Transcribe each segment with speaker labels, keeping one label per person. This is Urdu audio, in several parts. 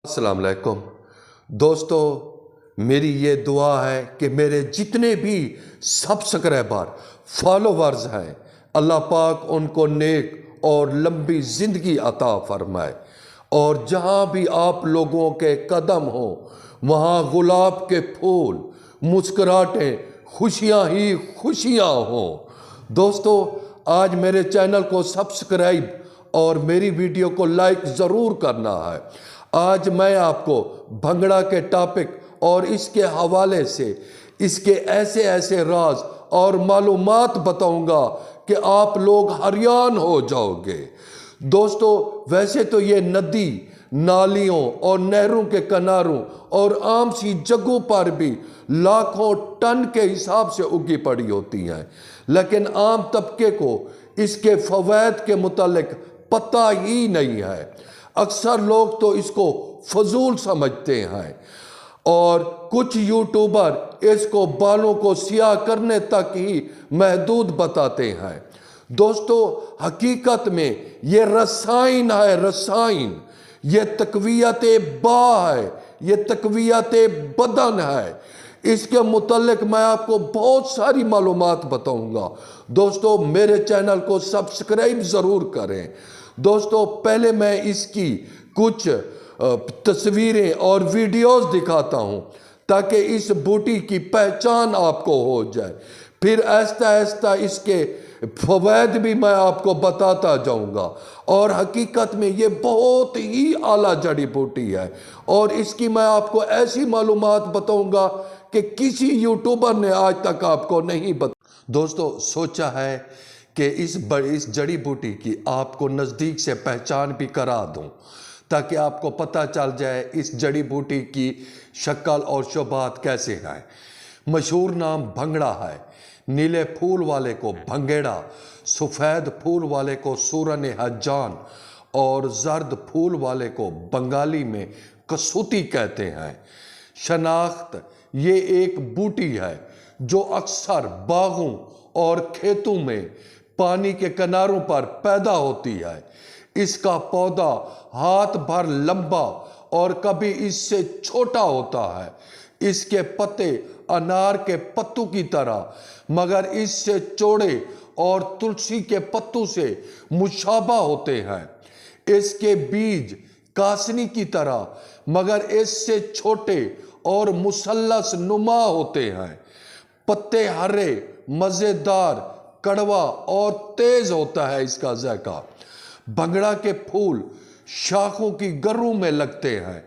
Speaker 1: السلام علیکم دوستو، میری یہ دعا ہے کہ میرے جتنے بھی سبسکرائبر فالوورز ہیں، اللہ پاک ان کو نیک اور لمبی زندگی عطا فرمائے، اور جہاں بھی آپ لوگوں کے قدم ہوں وہاں گلاب کے پھول، مسکراہٹیں، خوشیاں ہی خوشیاں ہوں۔ دوستو، آج میرے چینل کو سبسکرائب اور میری ویڈیو کو لائک ضرور کرنا ہے۔ آج میں آپ کو بھنگڑا کے ٹاپک اور اس کے حوالے سے اس کے ایسے راز اور معلومات بتاؤں گا کہ آپ لوگ حیران ہو جاؤ گے۔ دوستو، ویسے تو یہ ندی، نالیوں اور نہروں کے کناروں اور عام سی جگہوں پر بھی لاکھوں ٹن کے حساب سے اگی پڑی ہوتی ہیں، لیکن عام طبقے کو اس کے فوائد کے متعلق پتہ ہی نہیں ہے۔ اکثر لوگ تو اس کو فضول سمجھتے ہیں، اور کچھ یوٹیوبر اس کو بالوں کو سیاہ کرنے تک ہی محدود بتاتے ہیں۔ دوستو، حقیقت میں یہ رسائن ہے، رسائن، یہ تقویت با ہے، یہ تقویت بدن ہے۔ اس کے متعلق میں آپ کو بہت ساری معلومات بتاؤں گا۔ دوستو، میرے چینل کو سبسکرائب ضرور کریں۔ دوستو، پہلے میں اس کی کچھ تصویریں اور ویڈیوز دکھاتا ہوں تاکہ اس بوٹی کی پہچان آپ کو ہو جائے، پھر آہستہ آہستہ اس کے فوائد بھی میں آپ کو بتاتا جاؤں گا۔ اور حقیقت میں یہ بہت ہی اعلیٰ جڑی بوٹی ہے، اور اس کی میں آپ کو ایسی معلومات بتاؤں گا کہ کسی یوٹیوبر نے آج تک آپ کو نہیں بتایا۔ دوستو، سوچا ہے کہ اس جڑی بوٹی کی آپ کو نزدیک سے پہچان بھی کرا دوں تاکہ آپ کو پتہ چل جائے اس جڑی بوٹی کی شکل اور شباہت کیسے ہیں۔ مشہور نام بھنگڑا ہے۔ نیلے پھول والے کو بھنگیڑا، سفید پھول والے کو سورن حجان اور زرد پھول والے کو بنگالی میں کسوتی کہتے ہیں۔ شناخت: یہ ایک بوٹی ہے جو اکثر باغوں اور کھیتوں میں پانی کے کناروں پر پیدا ہوتی ہے۔ اس کا پودا ہاتھ بھر لمبا اور کبھی اس سے چھوٹا ہوتا ہے۔ اس کے پتے انار کے پتوں کی طرح مگر اس سے چوڑے اور تلسی کے پتوں سے مشابہ ہوتے ہیں۔ اس کے بیج کاسنی کی طرح مگر اس سے چھوٹے اور مثلث نما ہوتے ہیں۔ پتے ہرے، مزیدار، کڑوا اور تیز ہوتا ہے اس کا ذائقہ۔ بھنگڑا کے پھول شاخوں کی گروں میں لگتے ہیں،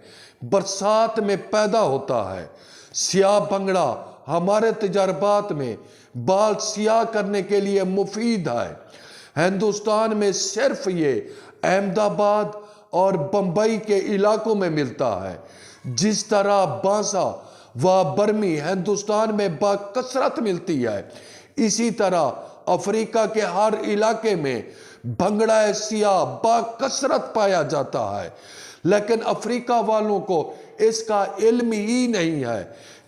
Speaker 1: برسات میں پیدا ہوتا ہے۔ سیاہ بھنگڑا ہمارے تجربات میں بال سیاہ کرنے کے لیے مفید ہے۔ ہندوستان میں صرف یہ احمد آباد اور بمبئی کے علاقوں میں ملتا ہے۔ جس طرح بانسا و برمی ہندوستان میں بکثرت ملتی ہے، اسی طرح افریقہ کے ہر علاقے میں بھنگڑا سیاہ بکثرت پایا جاتا ہے، لیکن افریقہ والوں کو اس کا علم ہی نہیں ہے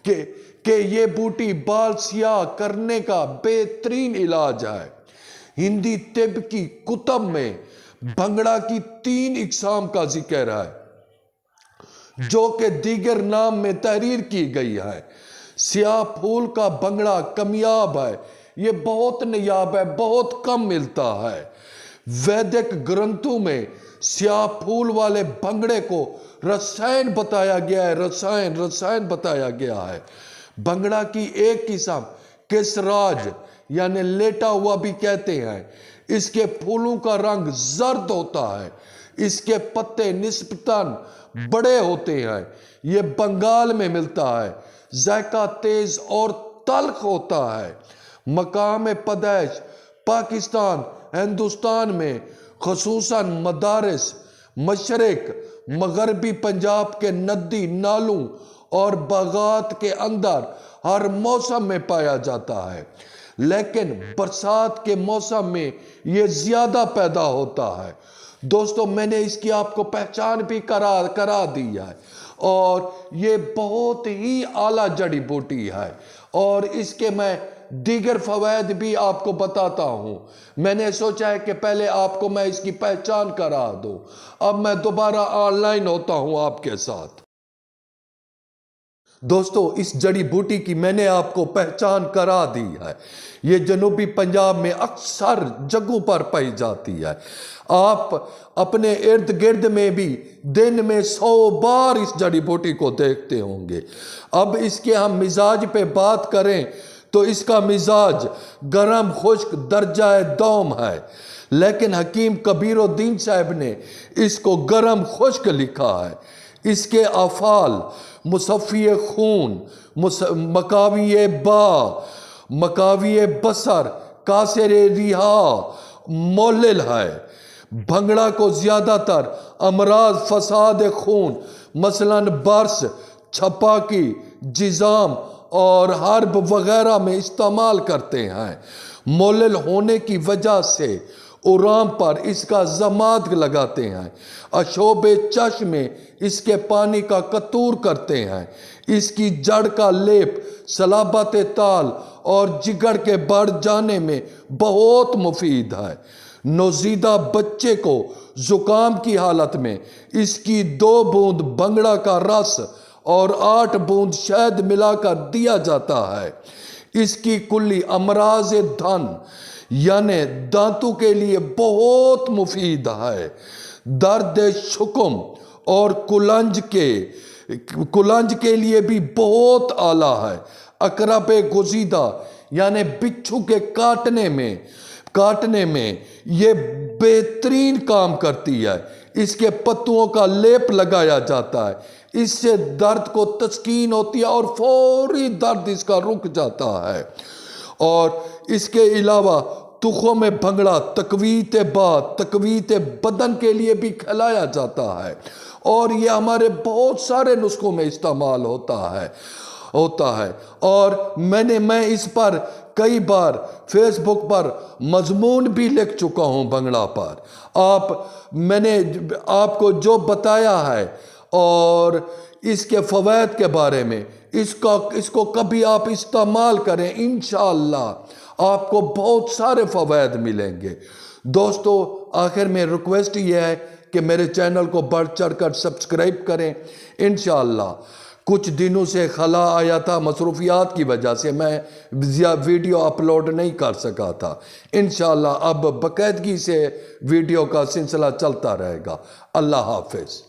Speaker 1: کہ یہ بوٹی بال سیاہ کرنے کا بہترین علاج ہے۔ ہندی طب کی کتب میں بھنگڑا کی 3 اقسام کا ذکر ہے جو کہ دیگر نام میں تحریر کی گئی ہے۔ سیاہ پھول کا بھنگڑا کمیاب ہے، یہ بہت نایاب ہے، بہت کم ملتا ہے۔ ویدک گرنتھوں میں سیاہ پھول والے بھنگڑے کو رسائن بتایا گیا ہے، رسائن بتایا گیا ہے۔ بھنگڑا کی ایک قسم کسراج یعنی لیٹا ہوا بھی کہتے ہیں۔ اس کے پھولوں کا رنگ زرد ہوتا ہے۔ اس کے پتے نسبتاً بڑے ہوتے ہیں۔ یہ بنگال میں ملتا ہے۔ ذائقہ تیز اور تلخ ہوتا ہے۔ مقام پیدائش پاکستان، ہندوستان میں خصوصاً مدارس مشرق مغربی پنجاب کے ندی نالوں اور باغات کے اندر ہر موسم میں پایا جاتا ہے، لیکن برسات کے موسم میں یہ زیادہ پیدا ہوتا ہے۔ دوستو، میں نے اس کی آپ کو پہچان بھی کرا دی ہے، اور یہ بہت ہی اعلیٰ جڑی بوٹی ہے، اور اس کے میں دیگر فوائد بھی آپ کو بتاتا ہوں۔ میں نے سوچا ہے کہ پہلے آپ کو میں اس کی پہچان کرا دوں، اب میں دوبارہ آن لائن ہوتا ہوں آپ کے ساتھ۔ دوستو، اس جڑی بوٹی کی میں نے آپ کو پہچان کرا دی ہے۔ یہ جنوبی پنجاب میں اکثر جگہوں پر پائی جاتی ہے۔ آپ اپنے ارد گرد میں بھی دن میں 100 بار اس جڑی بوٹی کو دیکھتے ہوں گے۔ اب اس کے ہم مزاج پہ بات کریں تو اس کا مزاج گرم خشک درجہ دوم ہے، لیکن حکیم کبیر الدین صاحب نے اس کو گرم خشک لکھا ہے۔ اس کے افعال مصفی خون، مکاوی با، مکاوی بصر، کاسر ریحا، مولل ہے۔ بھنگڑا کو زیادہ تر امراض فساد خون مثلاً برس، چھپاکی، جزام اور حرب وغیرہ میں استعمال کرتے ہیں۔ مولل ہونے کی وجہ سے ارام پر اس کا ضماد لگاتے ہیں۔ اشوب چشم میں اس کے پانی کا قطور کرتے ہیں۔ اس کی جڑ کا لیپ صلابت تال اور جگر کے بڑھ جانے میں بہت مفید ہے۔ نوزیدہ بچے کو زکام کی حالت میں اس کی 2 بوند بھنگڑا کا رس اور 8 بوند شہد ملا کر دیا جاتا ہے۔ اس کی کلی امراض دھن یعنی دانتوں کے لیے بہت مفید ہے۔ درد شکم اور کلنج کے لیے بھی بہت اعلیٰ ہے۔ عقرب گزیدہ یعنی بچھو کے کاٹنے میں یہ بہترین کام کرتی ہے۔ اس کے پتوں کا لیپ لگایا جاتا ہے، اس سے درد کو تسکین ہوتی ہے اور فوری درد اس کا رک جاتا ہے۔ اور اس کے علاوہ تخم بھنگڑا تقویت تقویت بدن کے لیے بھی کھلایا جاتا ہے، اور یہ ہمارے بہت سارے نسخوں میں استعمال ہوتا ہے۔ اور میں اس پر کئی بار فیس بک پر مضمون بھی لکھ چکا ہوں بھنگڑا پر۔ میں نے آپ کو جو بتایا ہے اور اس کے فوائد کے بارے میں، اس کو کبھی آپ استعمال کریں، انشاءاللہ آپ کو بہت سارے فوائد ملیں گے۔ دوستو، آخر میں ریکویسٹ یہ ہے کہ میرے چینل کو بڑھ چڑھ کر سبسکرائب کریں۔ انشاءاللہ کچھ دنوں سے خلا آیا تھا، مصروفیات کی وجہ سے میں ویڈیو اپلوڈ نہیں کر سکا تھا۔ انشاءاللہ اب باقاعدگی سے ویڈیو کا سلسلہ چلتا رہے گا۔ اللہ حافظ۔